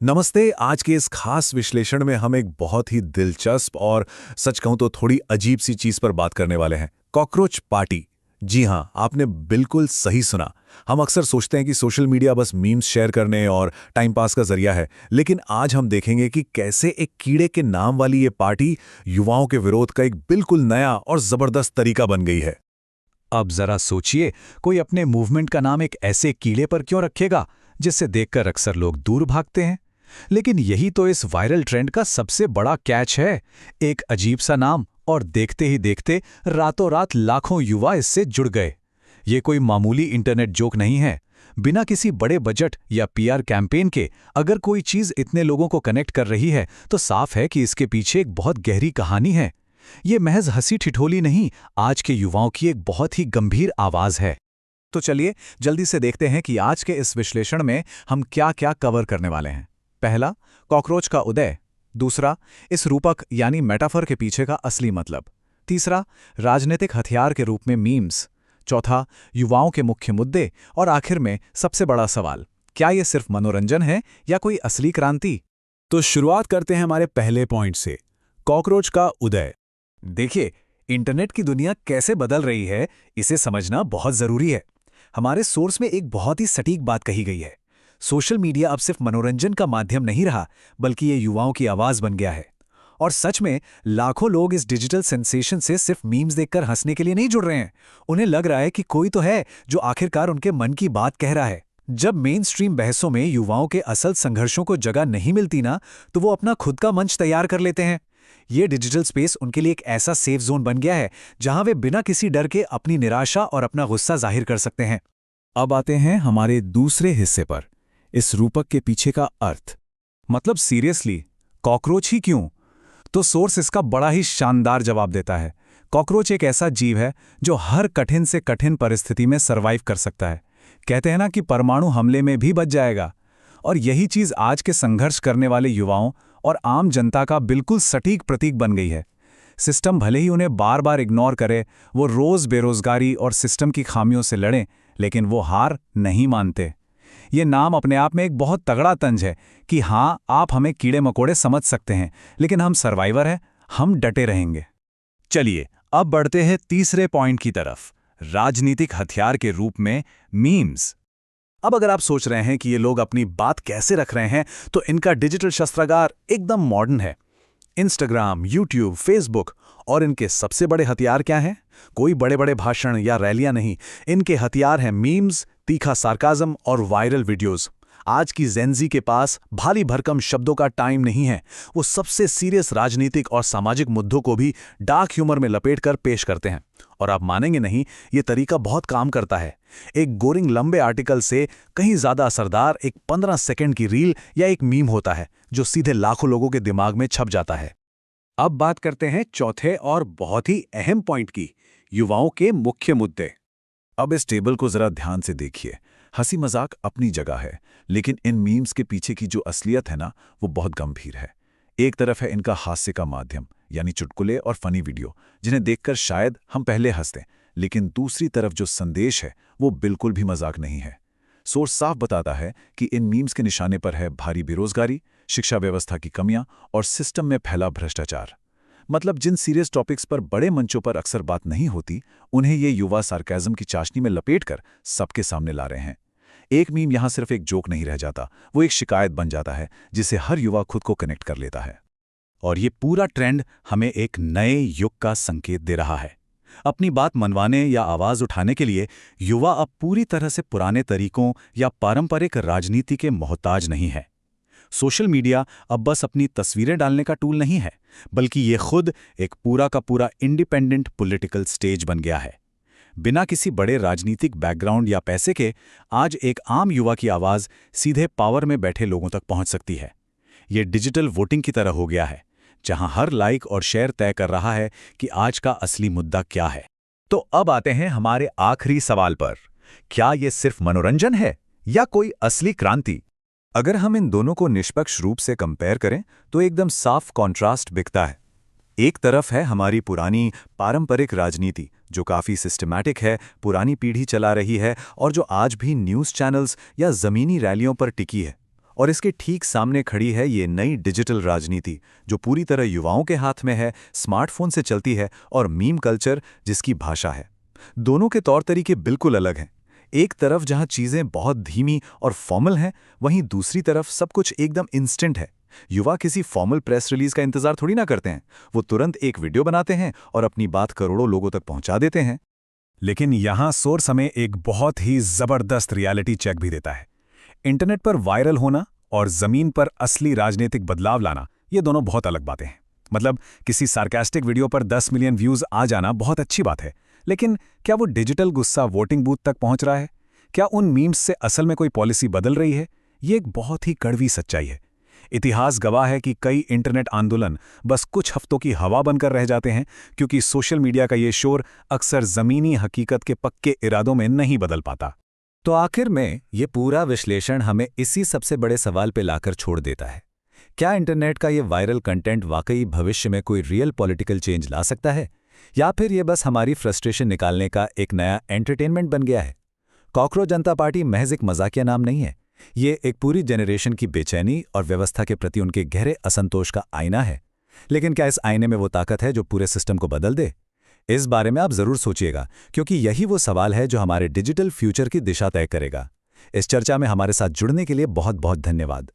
नमस्ते। आज के इस खास विश्लेषण में हम एक बहुत ही दिलचस्प और सच कहूं तो थोड़ी अजीब सी चीज पर बात करने वाले हैं, कॉकरोच पार्टी। जी हां, आपने बिल्कुल सही सुना। हम अक्सर सोचते हैं कि सोशल मीडिया बस मीम्स शेयर करने और टाइम पास का जरिया है, लेकिन आज हम देखेंगे कि कैसे एक कीड़े के नाम वाली ये पार्टी युवाओं के विरोध का एक बिल्कुल नया और जबरदस्त तरीका बन गई है। अब जरा सोचिए, कोई अपने मूवमेंट का नाम एक ऐसे कीड़े पर क्यों रखेगा जिससे देखकर अक्सर लोग दूर भागते हैं। लेकिन यही तो इस वायरल ट्रेंड का सबसे बड़ा कैच है। एक अजीब सा नाम और देखते ही देखते रातों रात लाखों युवा इससे जुड़ गए। ये कोई मामूली इंटरनेट जोक नहीं है। बिना किसी बड़े बजट या पीआर कैंपेन के अगर कोई चीज इतने लोगों को कनेक्ट कर रही है तो साफ है कि इसके पीछे एक बहुत गहरी कहानी है। ये महज हंसी ठिठोली नहीं, आज के युवाओं की एक बहुत ही गंभीर आवाज है। तो चलिए जल्दी से देखते हैं कि आज के इस विश्लेषण में हम क्या क्या कवर करने वाले हैं। पहला, कॉकरोच का उदय। दूसरा, इस रूपक यानी मेटाफर के पीछे का असली मतलब। तीसरा, राजनीतिक हथियार के रूप में मीम्स। चौथा, युवाओं के मुख्य मुद्दे। और आखिर में सबसे बड़ा सवाल, क्या ये सिर्फ मनोरंजन है या कोई असली क्रांति। तो शुरुआत करते हैं हमारे पहले पॉइंट से, कॉकरोच का उदय। देखिए, इंटरनेट की दुनिया कैसे बदल रही है, इसे समझना बहुत जरूरी है। हमारे सोर्स में एक बहुत ही सटीक बात कही गई है। सोशल मीडिया अब सिर्फ मनोरंजन का माध्यम नहीं रहा, बल्कि ये युवाओं की आवाज बन गया है। और सच में लाखों लोग इस डिजिटल सेंसेशन से सिर्फ मीम्स देखकर हंसने के लिए नहीं जुड़ रहे हैं। उन्हें लग रहा है कि कोई तो है जो आखिरकार उनके मन की बात कह रहा है। जब मेन स्ट्रीम बहसों में युवाओं के असल संघर्षों को जगह नहीं मिलती ना, तो वो अपना खुद का मंच तैयार कर लेते हैं। ये डिजिटल स्पेस उनके लिए एक ऐसा सेफ जोन बन गया है जहां वे बिना किसी डर के अपनी निराशा और अपना गुस्सा जाहिर कर सकते हैं। अब आते हैं हमारे दूसरे हिस्से पर, इस रूपक के पीछे का अर्थ। मतलब सीरियसली, कॉकरोच ही क्यों? तो सोर्स इसका बड़ा ही शानदार जवाब देता है। कॉकरोच एक ऐसा जीव है जो हर कठिन से कठिन परिस्थिति में सरवाइव कर सकता है। कहते हैं ना कि परमाणु हमले में भी बच जाएगा। और यही चीज आज के संघर्ष करने वाले युवाओं और आम जनता का बिल्कुल सटीक प्रतीक बन गई है। सिस्टम भले ही उन्हें बार बार इग्नोर करे, वो रोज बेरोजगारी और सिस्टम की खामियों से लड़ें, लेकिन वो हार नहीं मानते। ये नाम अपने आप में एक बहुत तगड़ा तंज है कि हाँ, आप हमें कीड़े मकोड़े समझ सकते हैं, लेकिन हम सर्वाइवर हैं, हम डटे रहेंगे। चलिए अब बढ़ते हैं तीसरे पॉइंट की तरफ, राजनीतिक हथियार के रूप में मीम्स। अब अगर आप सोच रहे हैं कि ये लोग अपनी बात कैसे रख रहे हैं, तो इनका डिजिटल शस्त्रागार एकदम मॉडर्न है। Instagram, YouTube, Facebook. और इनके सबसे बड़े हथियार क्या हैं? कोई बड़े बड़े भाषण या रैलियां नहीं, इनके हथियार हैं मीम्स, तीखा सार्काज्म और वायरल वीडियोस। आज की जेनजी के पास भारी भरकम शब्दों का टाइम नहीं है। वो सबसे सीरियस राजनीतिक और सामाजिक मुद्दों को भी डार्क ह्यूमर में लपेटकर पेश करते हैं। और आप मानेंगे नहीं, ये तरीका बहुत काम करता है। एक बोरिंग लंबे आर्टिकल से कहीं ज्यादा असरदार एक 15 सेकंड की रील या एक मीम होता है जो सीधे लाखों लोगों के दिमाग में छप जाता है। अब बात करते हैं चौथे और बहुत ही अहम पॉइंट की, युवाओं के मुख्य मुद्दे। अब इस टेबल को जरा ध्यान से देखिए। हंसी मजाक अपनी जगह है, लेकिन इन मीम्स के पीछे की जो असलियत है ना, वो बहुत गंभीर है। एक तरफ है इनका हास्य का माध्यम, यानी चुटकुले और फनी वीडियो, जिन्हें देखकर शायद हम पहले हंसते, लेकिन दूसरी तरफ जो संदेश है वो बिल्कुल भी मजाक नहीं है। सोर्स साफ बताता है कि इन मीम्स के निशाने पर है भारी बेरोजगारी, शिक्षा व्यवस्था की कमियां और सिस्टम में फैला भ्रष्टाचार। मतलब जिन सीरियस टॉपिक्स पर बड़े मंचों पर अक्सर बात नहीं होती, उन्हें ये युवा सार्केज्म की चाशनी में लपेटकर सबके सामने ला रहे हैं। एक मीम यहां सिर्फ एक जोक नहीं रह जाता, वो एक शिकायत बन जाता है जिसे हर युवा खुद को कनेक्ट कर लेता है। और ये पूरा ट्रेंड हमें एक नए युग का संकेत दे रहा है। अपनी बात मनवाने या आवाज उठाने के लिए युवा अब पूरी तरह से पुराने तरीकों या पारंपरिक राजनीति के मोहताज नहीं है। सोशल मीडिया अब बस अपनी तस्वीरें डालने का टूल नहीं है, बल्कि ये खुद एक पूरा का पूरा इंडिपेंडेंट पॉलिटिकल स्टेज बन गया है। बिना किसी बड़े राजनीतिक बैकग्राउंड या पैसे के आज एक आम युवा की आवाज सीधे पावर में बैठे लोगों तक पहुंच सकती है। ये डिजिटल वोटिंग की तरह हो गया है, जहां हर लाइक और शेयर तय कर रहा है कि आज का असली मुद्दा क्या है। तो अब आते हैं हमारे आखिरी सवाल पर, क्या ये सिर्फ मनोरंजन है या कोई असली क्रांति? अगर हम इन दोनों को निष्पक्ष रूप से कंपेयर करें तो एकदम साफ कॉन्ट्रास्ट दिखता है। एक तरफ है हमारी पुरानी पारंपरिक राजनीति, जो काफ़ी सिस्टमैटिक है, पुरानी पीढ़ी चला रही है और जो आज भी न्यूज़ चैनल्स या ज़मीनी रैलियों पर टिकी है। और इसके ठीक सामने खड़ी है ये नई डिजिटल राजनीति जो पूरी तरह युवाओं के हाथ में है, स्मार्टफोन से चलती है, और मीम कल्चर जिसकी भाषा है। दोनों के तौर तरीके बिल्कुल अलग हैं। एक तरफ जहां चीजें बहुत धीमी और फॉर्मल हैं, वहीं दूसरी तरफ सब कुछ एकदम इंस्टेंट है। युवा किसी फॉर्मल प्रेस रिलीज का इंतजार थोड़ी ना करते हैं, वो तुरंत एक वीडियो बनाते हैं और अपनी बात करोड़ों लोगों तक पहुंचा देते हैं। लेकिन यहां सोर्स हमें एक बहुत ही जबरदस्त रियलिटी चेक भी देता है। इंटरनेट पर वायरल होना और जमीन पर असली राजनीतिक बदलाव लाना, ये दोनों बहुत अलग बातें हैं। मतलब किसी सार्कास्टिक वीडियो पर 10 मिलियन व्यूज आ जाना बहुत अच्छी बात है, लेकिन क्या वो डिजिटल गुस्सा वोटिंग बूथ तक पहुंच रहा है? क्या उन मीम्स से असल में कोई पॉलिसी बदल रही है? ये एक बहुत ही कड़वी सच्चाई है। इतिहास गवाह है कि कई इंटरनेट आंदोलन बस कुछ हफ्तों की हवा बनकर रह जाते हैं, क्योंकि सोशल मीडिया का ये शोर अक्सर जमीनी हकीकत के पक्के इरादों में नहीं बदल पाता। तो आखिर में ये पूरा विश्लेषण हमें इसी सबसे बड़े सवाल पे लाकर छोड़ देता है। क्या इंटरनेट का ये वायरल कंटेंट वाकई भविष्य में कोई रियल पॉलिटिकल चेंज ला सकता है, या फिर ये बस हमारी फ्रस्ट्रेशन निकालने का एक नया एंटरटेनमेंट बन गया है? कॉकरोच जनता पार्टी महज एक मजाकिया नाम नहीं है, ये एक पूरी जनरेशन की बेचैनी और व्यवस्था के प्रति उनके गहरे असंतोष का आईना है। लेकिन क्या इस आईने में वो ताकत है जो पूरे सिस्टम को बदल दे? इस बारे में आप जरूर सोचिएगा, क्योंकि यही वो सवाल है जो हमारे डिजिटल फ्यूचर की दिशा तय करेगा। इस चर्चा में हमारे साथ जुड़ने के लिए बहुत बहुत धन्यवाद।